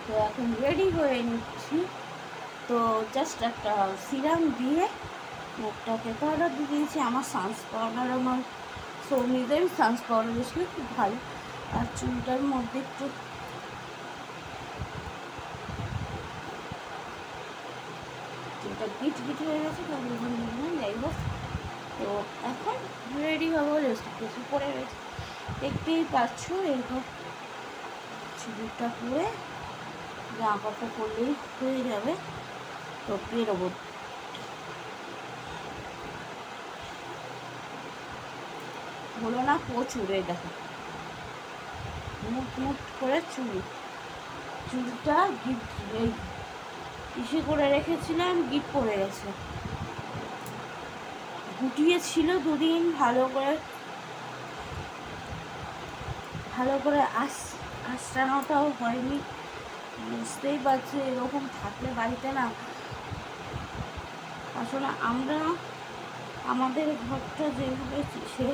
তো এখন রেডি হয়ে নিচ্ছি। তো জাস্ট একটা সিরাম দিয়ে মুখটাকে পাউডার দিয়ে দিয়েছি। আমার সানস পাউডার আমার সৌমিদের সানস পাউডার এসলে খুব ভালো। আর চুলটার মধ্যে একটু চুলটা গিট গিট হয়ে গেছে, যাই হোক। তো এখন রেডি হবো, লিপস্টিক কিছু পরে রয়েছে দেখতেই পাচ্ছ। এরপর চুলটা পরে জামা কাপড় পরলেই হয়ে যাবে। তো বেরোবো। হলো না প্রচুর, এই দেখো মুট মুট করে চুলটা গিট এই ইসে করে রেখেছিলাম, গিট পড়ে গেছে। গুটিয়েছিল দুদিন ভালো করে আসানোটাও হয়নি। বুঝতেই পারছি এরকম থাকলে বাড়িতে না, আসলে আমরা আমাদের ঘরটা যেভাবে সে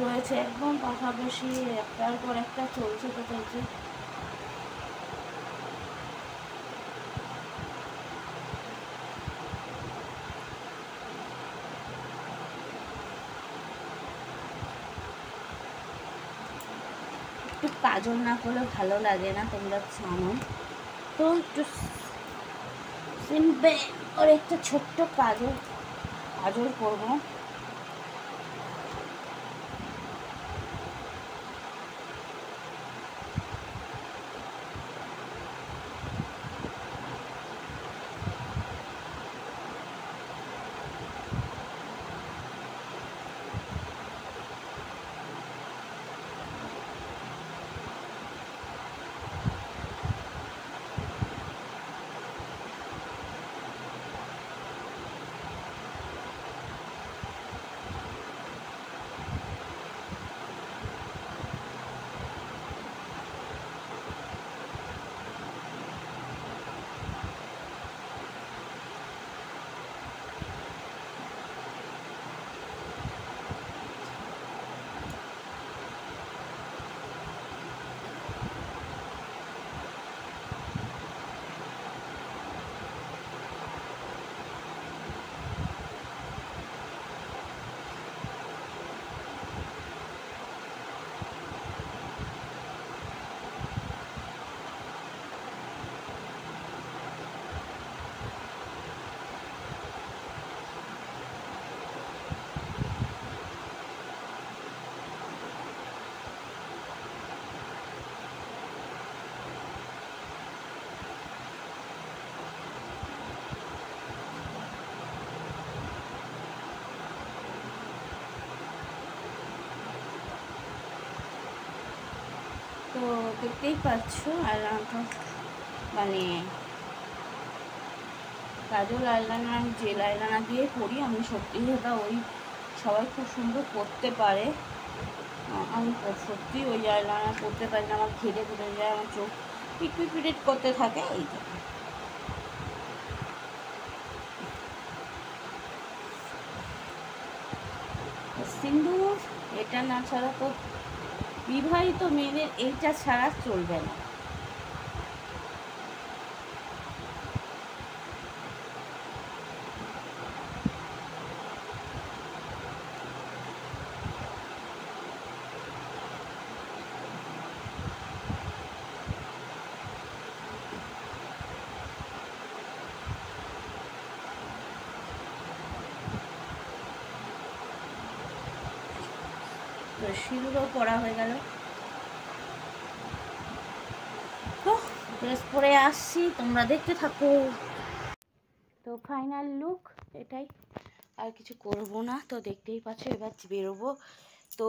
রয়েছে একদম পাশাপাশি, একটার পর একটা চলছে তো চলছে। একটু কাজল না করলে ভালো লাগে না, তোমরা জানো তো। একটু সিম্পল আর একটা ছোট্ট কাজল করবো। তো দেখতেই পাচ্ছ আইলাইনারটা, মানে কাজল আইলাইনার জেল আইলাইনার দিয়ে করি আমি। সত্যি কথা ওই সবাই খুব সুন্দর করতে পারে, আমি সত্যি ওই আইলাইনার করতে পারি না। আমার ঘেরে ঘুরে যায়, আমার চোখ পিট করতে থাকে। এই সিন্দুর এটা না ছাড়া তো বিবাহিত মেয়েদের এইটা ছাড়া চলবে না। তো সিঁদুরও পরা হয়ে গেল। তো ড্রেস পরে আসছি, তোমরা দেখতে থাকো। তো ফাইনাল লুক এটাই, আর কিছু করব না। তো দেখতেই পাচ্ছ এবার বেরোবো। তো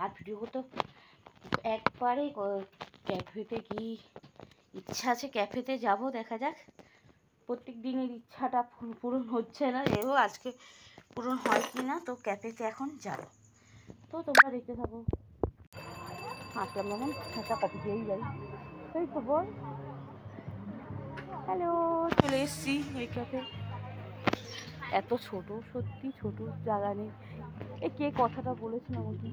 আর ভিডিও তো একবারে ক্যাফেতে কি ইচ্ছা আছে, ক্যাফেতে যাব, দেখা যাক। প্রত্যেক দিনের ইচ্ছাটা পূরণ হচ্ছে না, এও আজকে পূরণ হয় কি না। তো ক্যাফেতে এখন যাব, তো তোমরা দেখতে থাকো। আসলাম যেমন একটা কপি দিয়েই যাই। তাই খবর, হ্যালো, চলে এসছি এই ক্যাফে। এত ছোট, সত্যি ছোট জায়গা নেই। এ কে কথাটা বলেছিল আমাকে,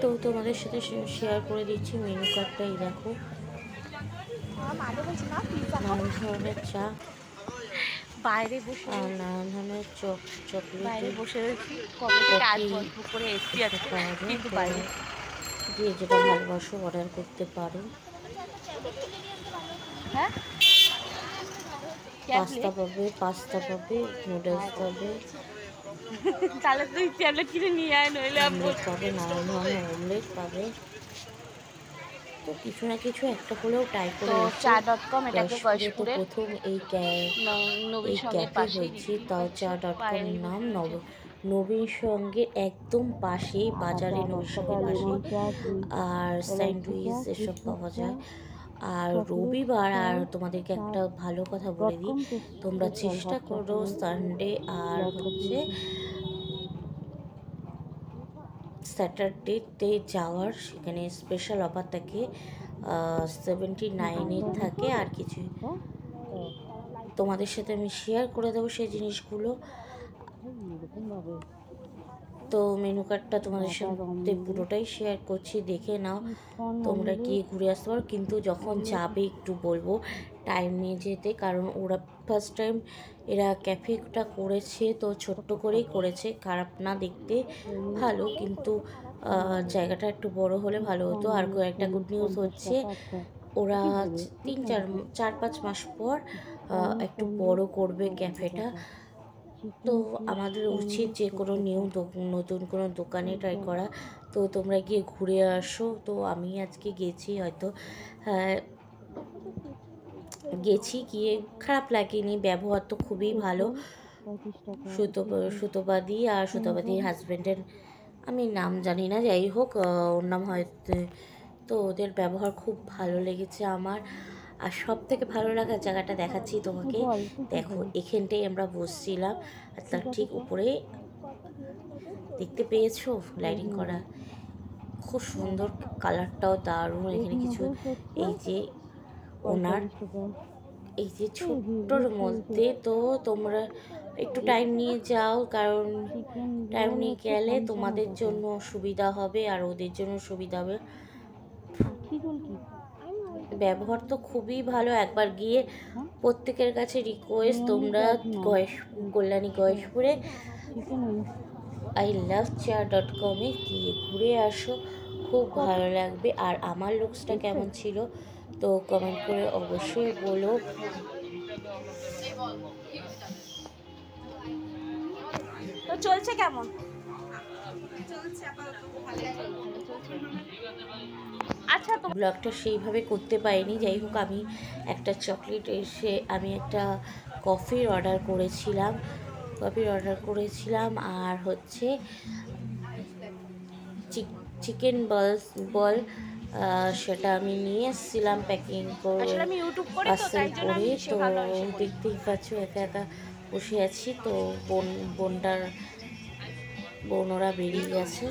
তো তোমাদের সাথে শেয়ার করে দিচ্ছি মেনু কার্ডটাই দেখো, নানান ধরনের চা, বাইরে বসে আর নানান ধরনের চকলেট বসে রয়েছি, কবে থেকে আজ গল্প করে এসছি আজকে, কিন্তু বাইরে যে যেটা ভালোবাসো অর্ডার করতে পারো। হ্যাঁ পাস্তা পাবে, নুডলস পাবে, তাহলে তুই ট্যাবলেট কিনে নিয়ে আয়, নইলে পাবে, নানান ধরনের অমলেট পাবে। তো কিছু না কিছু একটা হলেও ট্রাই করে চা.com, এটাকে গয়েশপুরের প্রথম এই ক্যাফে হয়েছে, তাও চা.com নাম। নবীন সঙ্গে একদম পাশেই, বাজারে নবীন সঙ্গের পাশে, আর স্যান্ডউইচ এসব পাওয়া যায়। আর রবিবার, আর তোমাদেরকে একটা ভালো কথা বলে দিই, তোমরা চেষ্টা করো সানডে আর হচ্ছে স্যাটারডেতে যাওয়ার, সেখানে স্পেশাল অফার থাকে, 79 থাকে আর কিছু। তোমাদের সাথে আমি শেয়ার করে দেবো সেই জিনিসগুলো। তো মেনু কার্ডটা তোমাদের সাথে পুরোটাই শেয়ার করছি, দেখে নাও, তোমরা গিয়ে ঘুরে আসতে পারো। কিন্তু যখন যাবে একটু বলবো টাইম নিয়ে যেতে, কারণ ওরা ফার্স্ট টাইম এরা ক্যাফেটা করেছে, তো ছোট্ট করেই করেছে, খারাপ না, দেখতে ভালো, কিন্তু জায়গাটা একটু বড় হলে ভালো হতো। আর একটা গুড নিউজ হচ্ছে, ওরা 4-5 মাস পর একটু বড় করবে ক্যাফেটা। তো আমাদের উচিত যে কোনো নতুন কোনো দোকানে ট্রাই করা। তো তোমরা গিয়ে ঘুরে আসো। তো আমি আজকে গেছি, হয়তো গিয়ে খারাপ লাগেনি, ব্যবহার তো খুবই ভালো। সুতোবাদী আর সুতোবাদীর হাজব্যান্ডের আমি নাম জানি না, যাই হোক ওর নাম হয়তো। তো ওদের ব্যবহার খুব ভালো লেগেছে আমার। আর সব থেকে ভালো লাগার জায়গাটা দেখাচ্ছি তোমাকে, দেখো এখানটাই আমরা বসছিলাম, আর তার ঠিক উপরে দেখতে পেয়েছো লাইটিং করা, খুব সুন্দর, কালারটাও দারুণ। এখানে কিছু এই যে ওনার এই যে ছোট্টর মধ্যে, তো তোমরা একটু টাইম নিয়ে যাও, কারণ টাইম নিয়ে গেলে তোমাদের জন্য সুবিধা হবে আর ওদের জন্য সুবিধা হবে। ব্যবহার তো খুবই ভালো, একবার গিয়ে প্রত্যেকের কাছে রিকোয়েস্ট, তোমরা কল্যাণী গয়েশপুরে ilovechat.com গিয়ে ঘুরে আসো, খুব ভালো লাগবে। আর আমার লুকসটা কেমন ছিল তো কমেন্ট করে অবশ্যই বলো। তো চলছে কেমন? আচ্ছা, তো ব্লগটা সেইভাবে করতে পারিনি, যাই হোক আমি একটা একটা কফির অর্ডার করেছিলাম, আর হচ্ছে চিকেন বল, সেটা আমি নিয়ে এসেছিলাম প্যাকিং করে, পার্সেল করে। তো দেখতেই পাচ্ছ একা একা বসে আছি, তো বোনরা বেরিয়ে গেছে।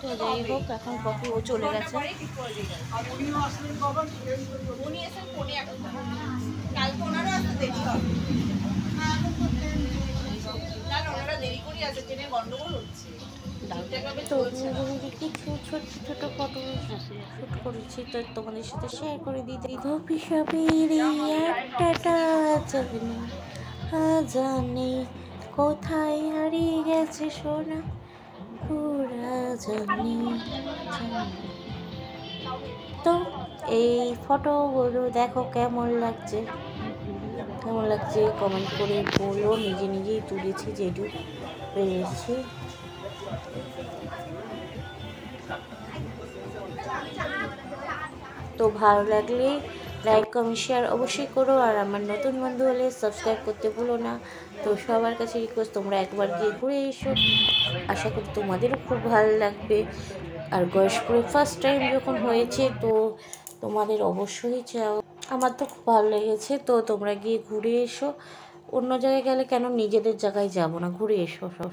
তো যাই হোক, এখন কফি ও চলে গেছে। ছোট ফটো শ্যুট করেছি, তো তোমাদের সাথে শেয়ার করে দিতে। যাবে না, জানি কোথায় হারিয়ে গেছে সোনা, পুরা জানি। তো এই ফটোগুলো দেখো কেমন লাগছে কমেন্ট করে বলো। নিজে নিজেই তুলেছি যেটুকু পেরেছি। তো ভালো লাগলে লাইক কমেন্ট শেয়ার অবশ্যই করো, আর আমার নতুন বন্ধু হলে সাবস্ক্রাইব করতে ভুলো না। তো সবার কাছে রিকোয়েস্ট, তোমরা একবার গিয়ে ঘুরে এসো, আশা করি তোমাদেরও খুব ভালো লাগবে। আর গয়েশপুরে ফার্স্ট টাইম যখন হয়েছে তো তোমাদের অবশ্যই চাও, আমার তো খুব ভালো লেগেছে। তো তোমরা গিয়ে ঘুরে এসো, অন্য জায়গায় গেলে কেন নিজেদের জায়গায় যাবো না, ঘুরে এসো সব।